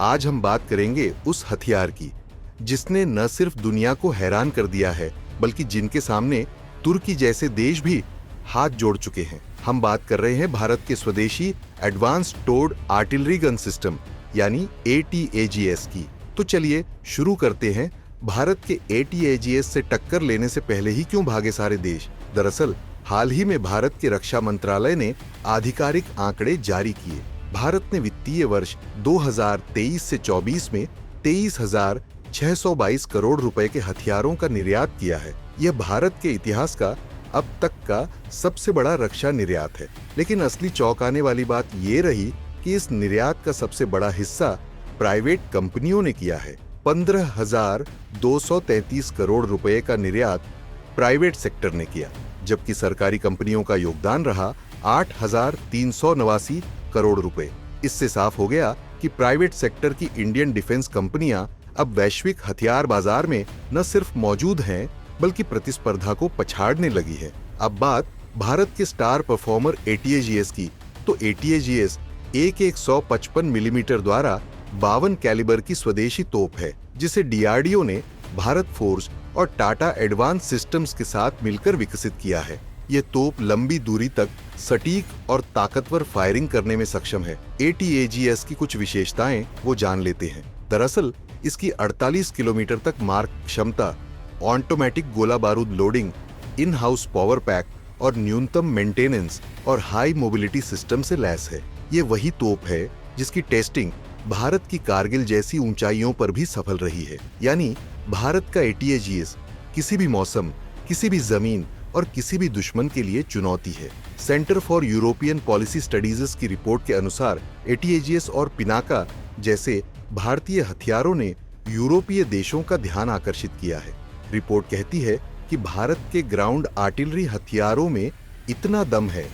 आज हम बात करेंगे उस हथियार की जिसने न सिर्फ दुनिया को हैरान कर दिया है, बल्कि जिनके सामने तुर्की जैसे देश भी हाथ जोड़ चुके हैं। हम बात कर रहे हैं भारत के स्वदेशी एडवांस टोर्ड आर्टिलरी गन सिस्टम यानी ATAGS की। तो चलिए शुरू करते हैं। भारत के ATAGS से टक्कर लेने से पहले ही क्यों भागे सारे देश? दरअसल हाल ही में भारत के रक्षा मंत्रालय ने आधिकारिक आंकड़े जारी किए। भारत ने वित्तीय वर्ष 2023 से 24 में 23,622 करोड़ रुपए के हथियारों का निर्यात किया है। यह भारत के इतिहास का अब तक का सबसे बड़ा रक्षा निर्यात है। लेकिन असली चौंकाने वाली बात ये रही कि इस निर्यात का सबसे बड़ा हिस्सा प्राइवेट कंपनियों ने किया है। 15,233 करोड़ रुपए का निर्यात प्राइवेट सेक्टर ने किया, जबकि सरकारी कंपनियों का योगदान रहा 8,389 करोड़ रुपए। इससे साफ हो गया कि प्राइवेट सेक्टर की इंडियन डिफेंस कंपनियां अब वैश्विक हथियार बाजार में न सिर्फ मौजूद हैं, बल्कि प्रतिस्पर्धा को पछाड़ने लगी है। अब बात भारत के स्टार परफॉर्मर ATAGS की, तो ATAGS एक 155 मिलीमीटर द्वारा 52 कैलिबर की स्वदेशी तोप है, जिसे DRDO ने भारत फोर्स और टाटा एडवांस सिस्टम्स के साथ मिलकर विकसित किया है। यह तोप लंबी दूरी तक सटीक और ताकतवर फायरिंग करने में सक्षम है। ATAGS की कुछ विशेषताएं वो जान लेते हैं। दरअसल इसकी 48 किलोमीटर तक मार क्षमता, ऑटोमेटिक गोला बारूद loading, in house power pack और न्यूनतम मेंटेनेंस और हाई मोबिलिटी सिस्टम से लैस है। ये वही तोप है जिसकी टेस्टिंग भारत की कारगिल जैसी ऊंचाइयों पर भी सफल रही है। यानी भारत का ATAGS किसी भी मौसम, किसी भी जमीन और किसी भी दुश्मन के लिए चुनौती है। Centre for European policy studies की रिपोर्ट के अनुसार ATAGS और पिनाका जैसे भारतीय हथियारों ने यूरोपीय देशों का ध्यान आकर्षित किया है। रिपोर्ट कहती है कि भारत के ग्राउंड आर्टिलरी हथियारों में इतना दम है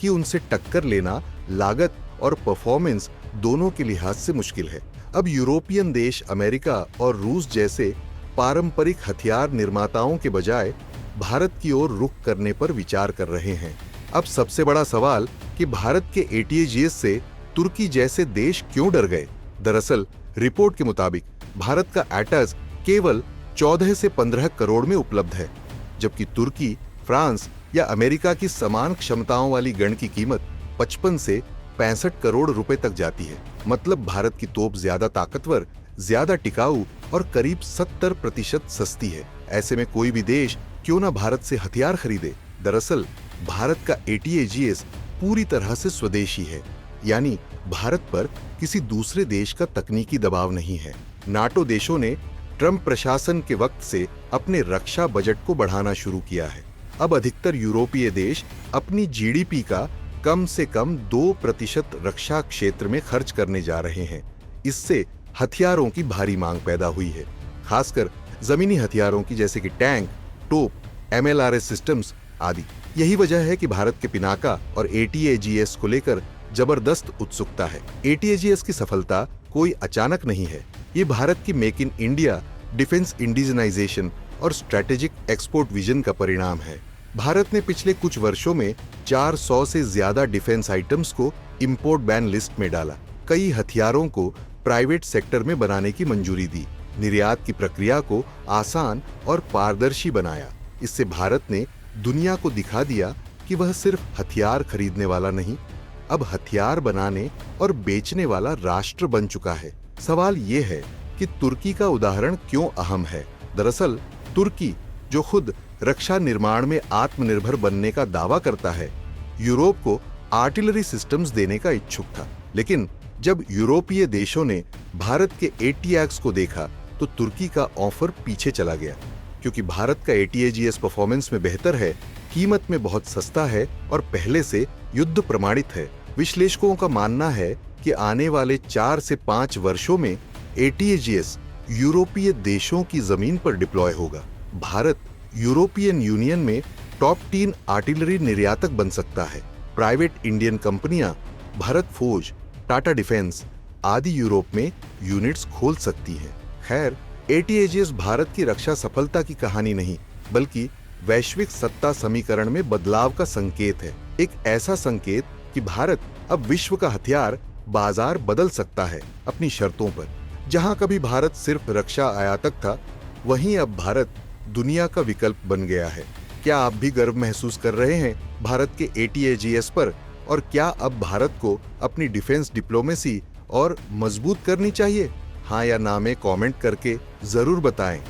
कि उनसे टक्कर लेना लागत और परफॉर्मेंस दोनों के लिहाज से मुश्किल है। अब यूरोपियन देश अमेरिका और रूस जैसे पारंपरिक हथियार निर्माताओं के बजाय भारत की ओर रुख करने पर विचार कर रहे हैं। अब सबसे बड़ा सवाल कि भारत के ATAGS से तुर्की जैसे देश क्यों डर गए? दरअसल रिपोर्ट के मुताबिक भारत का ATAGS केवल 14 से 15 करोड़ में उपलब्ध है, जबकि तुर्की, फ्रांस या अमेरिका की समान क्षमताओं वाली गन की कीमत 55 से 65 करोड़ रुपए तक जाती है। मतलब भारत की तोप ज्यादा ताकतवर, ज्यादा टिकाऊ और करीब 70% सस्ती है। ऐसे में कोई भी देश क्यों ना भारत से हथियार खरीदे? दरअसल भारत का ATAGS पूरी तरह से स्वदेशी है, यानी भारत पर किसी दूसरे देश का तकनीकी दबाव नहीं है। नाटो देशों ने ट्रंप प्रशासन के वक्त से अपने रक्षा बजट को बढ़ाना शुरू किया है। अब अधिकतर यूरोपीय देश अपनी GDP का कम से कम 2% रक्षा क्षेत्र में खर्च करने जा रहे हैं। इससे हथियारों की भारी मांग पैदा हुई है, खासकर जमीनी हथियारों की, जैसे कि टैंक, तोप, MLRS सिस्टम्स आदि। यही वजह है कि भारत के पिनाका और ATAGS को लेकर जबरदस्त उत्सुकता है। ATAGS की सफलता कोई अचानक नहीं है। ये भारत की make in India, defence indigenisation और स्ट्रेटेजिक एक्सपोर्ट विजन का परिणाम है। भारत ने पिछले कुछ वर्षों में 400 से ज्यादा डिफेंस आइटम्स को इंपोर्ट बैन लिस्ट में डाला। कई हथियारों को प्राइवेट सेक्टर में बनाने की मंजूरी दी, निर्यात की प्रक्रिया को आसान और पारदर्शी बनाया। इससे भारत ने दुनिया को दिखा दिया कि वह सिर्फ हथियार खरीदने वाला नहीं, अब हथियार बनाने और बेचने वाला राष्ट्र बन चुका है। सवाल ये है कि तुर्की का उदाहरण क्यों अहम है? दरअसल तुर्की, जो खुद रक्षा निर्माण में आत्मनिर्भर बनने का दावा करता है, यूरोप को आर्टिलरी सिस्टम्स देने का इच्छुक था। लेकिन जब यूरोपीय देशों ने भारत के ATAGS को देखा तो तुर्की का ऑफर पीछे चला गया, क्योंकि भारत का ATAGS परफॉर्मेंस में बेहतर है, कीमत में बहुत सस्ता है और पहले से युद्ध प्रमाणित है। विश्लेषकों का मानना है कि आने वाले 4 से 5 वर्षों में ATAGS यूरोपीय देशों की जमीन पर डिप्लॉय होगा। भारत यूरोपियन यूनियन में टॉप 3 आर्टिलरी निर्यातक बन सकता है। प्राइवेट इंडियन कंपनियां भारत फौज, टाटा डिफेंस आदि यूरोप में यूनिट्स खोल सकती हैं। खैर, ATAGS भारत की रक्षा सफलता की कहानी नहीं, बल्कि वैश्विक सत्ता समीकरण में बदलाव का संकेत है। एक ऐसा संकेत कि भारत अब विश्व का हथियार बाजार बदल सकता है अपनी शर्तों पर। जहां कभी भारत सिर्फ रक्षा आयातक था, वहीं अब भारत दुनिया का विकल्प बन गया है। क्या आप भी गर्व महसूस कर रहे हैं भारत के ATAGS पर? और क्या अब भारत को अपनी डिफेंस डिप्लोमेसी और मजबूत करनी चाहिए? हाँ या ना में कमेंट करके जरूर बताएं।